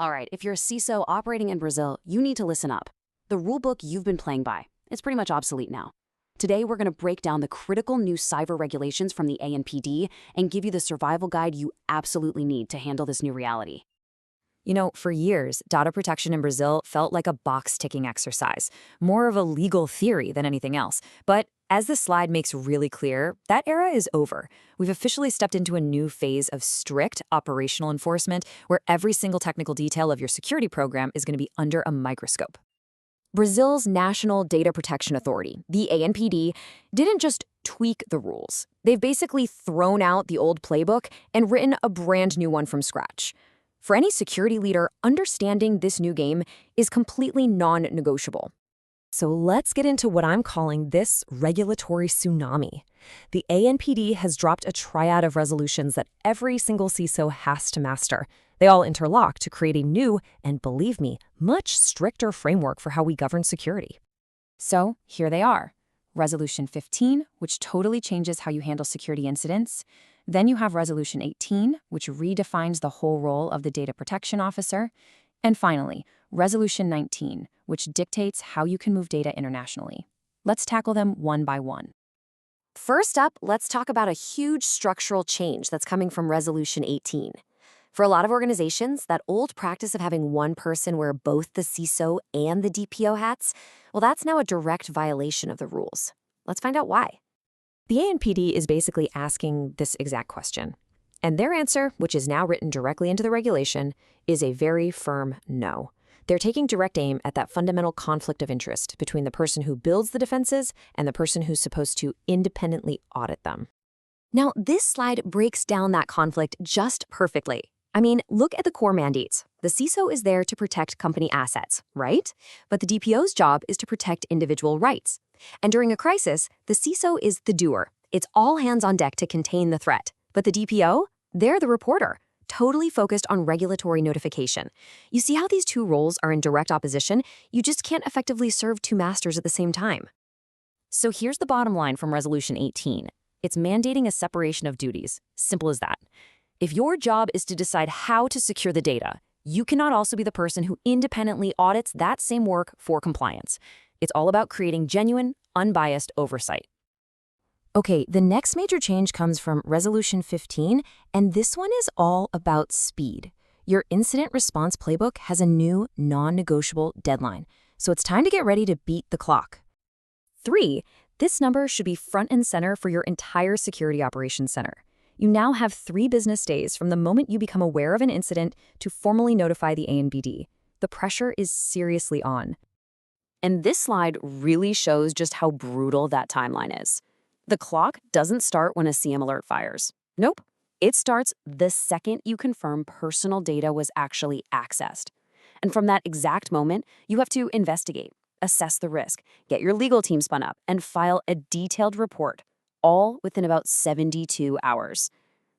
All right, if you're a CISO operating in Brazil, you need to listen up. The rulebook you've been playing by, it's pretty much obsolete now. Today, we're going to break down the critical new cyber regulations from the ANPD and give you the survival guide you absolutely need to handle this new reality. You know, for years, data protection in Brazil felt like a box-ticking exercise, more of a legal theory than anything else. But as the slide makes really clear, that era is over. We've officially stepped into a new phase of strict operational enforcement where every single technical detail of your security program is going to be under a microscope. Brazil's National Data Protection Authority, the ANPD, didn't just tweak the rules. They've basically thrown out the old playbook and written a brand new one from scratch. For any security leader, understanding this new game is completely non-negotiable. So let's get into what I'm calling this regulatory tsunami. The ANPD has dropped a triad of resolutions that every single CISO has to master. They all interlock to create a new, and believe me, much stricter framework for how we govern security. So here they are. Resolution 15, which totally changes how you handle security incidents. Then you have Resolution 18, which redefines the whole role of the data protection officer. And finally, Resolution 19, which dictates how you can move data internationally. Let's tackle them one by one. First up, let's talk about a huge structural change that's coming from Resolution 18. For a lot of organizations, that old practice of having one person wear both the CISO and the DPO hats, well, that's now a direct violation of the rules. Let's find out why. The ANPD is basically asking this exact question. And their answer, which is now written directly into the regulation, is a very firm no. They're taking direct aim at that fundamental conflict of interest between the person who builds the defenses and the person who's supposed to independently audit them. Now, this slide breaks down that conflict just perfectly. I mean, look at the core mandates. The CISO is there to protect company assets, right? But the DPO's job is to protect individual rights. And during a crisis, the CISO is the doer. It's all hands on deck to contain the threat. But the DPO, they're the reporter, totally focused on regulatory notification. You see how these two roles are in direct opposition? You just can't effectively serve two masters at the same time. So here's the bottom line from Resolution 18. It's mandating a separation of duties. Simple as that. If your job is to decide how to secure the data, you cannot also be the person who independently audits that same work for compliance. It's all about creating genuine, unbiased oversight. Okay, the next major change comes from Resolution 15, and this one is all about speed. Your incident response playbook has a new, non-negotiable deadline, so it's time to get ready to beat the clock. 3, this number should be front and center for your entire security operations center. You now have 3 business days from the moment you become aware of an incident to formally notify the ANPD. The pressure is seriously on. And this slide really shows just how brutal that timeline is. The clock doesn't start when a CM alert fires. Nope. It starts the second you confirm personal data was actually accessed. And from that exact moment, you have to investigate, assess the risk, get your legal team spun up, and file a detailed report, all within about 72 hours.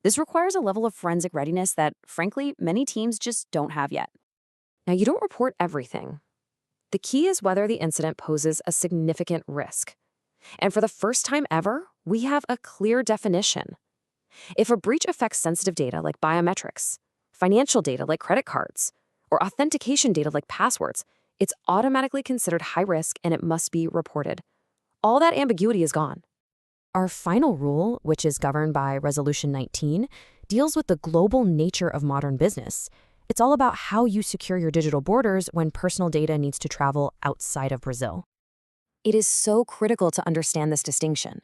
This requires a level of forensic readiness that, frankly, many teams just don't have yet. Now, you don't report everything. The key is whether the incident poses a significant risk. And for the first time ever, we have a clear definition. If a breach affects sensitive data like biometrics, financial data like credit cards, or authentication data like passwords, it's automatically considered high risk and it must be reported. All that ambiguity is gone. Our final rule, which is governed by Resolution 19, deals with the global nature of modern business. It's all about how you secure your digital borders when personal data needs to travel outside of Brazil. It is so critical to understand this distinction.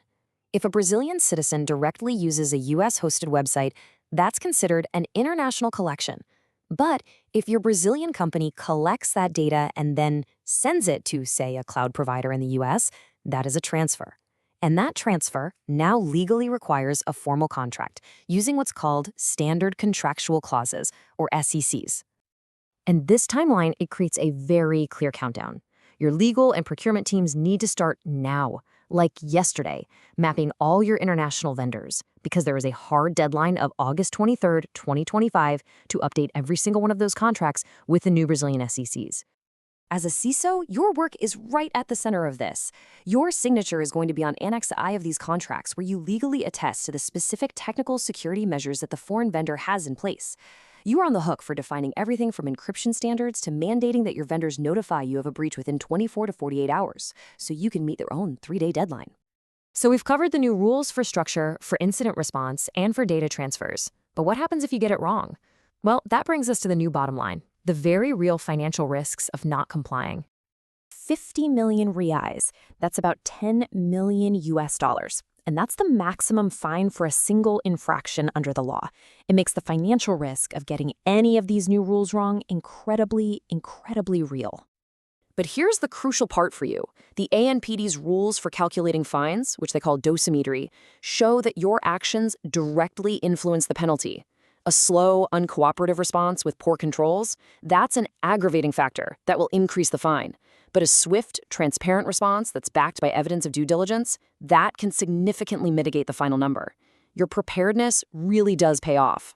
If a Brazilian citizen directly uses a US-hosted website, that's considered an international collection. But if your Brazilian company collects that data and then sends it to, say, a cloud provider in the US, that is a transfer. And that transfer now legally requires a formal contract using what's called standard contractual clauses, or SCCs. And this timeline, it creates a very clear countdown. Your legal and procurement teams need to start now, like yesterday, mapping all your international vendors, because there is a hard deadline of August 23rd, 2025 to update every single one of those contracts with the new Brazilian SCCs. As a CISO, your work is right at the center of this. Your signature is going to be on Annex I of these contracts, where you legally attest to the specific technical security measures that the foreign vendor has in place. You are on the hook for defining everything from encryption standards to mandating that your vendors notify you of a breach within 24 to 48 hours, so you can meet their own 3-day deadline. So we've covered the new rules for structure, for incident response, and for data transfers. But what happens if you get it wrong? Well, that brings us to the new bottom line, the very real financial risks of not complying. 50 million reais, that's about 10 million US dollars. And that's the maximum fine for a single infraction under the law. It makes the financial risk of getting any of these new rules wrong incredibly, incredibly real. But here's the crucial part for you. The ANPD's rules for calculating fines, which they call dosimetry, show that your actions directly influence the penalty. A slow, uncooperative response with poor controls, that's an aggravating factor that will increase the fine. But a swift, transparent response that's backed by evidence of due diligence, that can significantly mitigate the final number. Your preparedness really does pay off.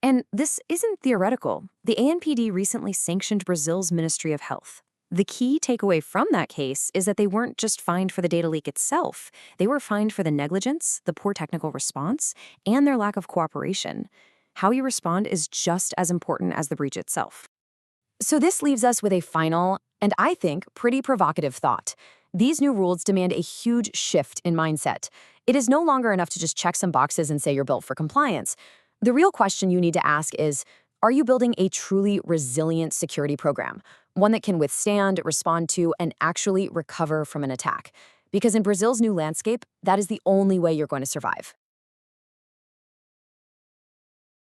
And this isn't theoretical. The ANPD recently sanctioned Brazil's Ministry of Health. The key takeaway from that case is that they weren't just fined for the data leak itself. They were fined for the negligence, the poor technical response, and their lack of cooperation. How you respond is just as important as the breach itself. So this leaves us with a final, and I think pretty provocative thought. These new rules demand a huge shift in mindset. It is no longer enough to just check some boxes and say you're built for compliance. The real question you need to ask is, are you building a truly resilient security program? One that can withstand, respond to, and actually recover from an attack? Because in Brazil's new landscape, that is the only way you're going to survive.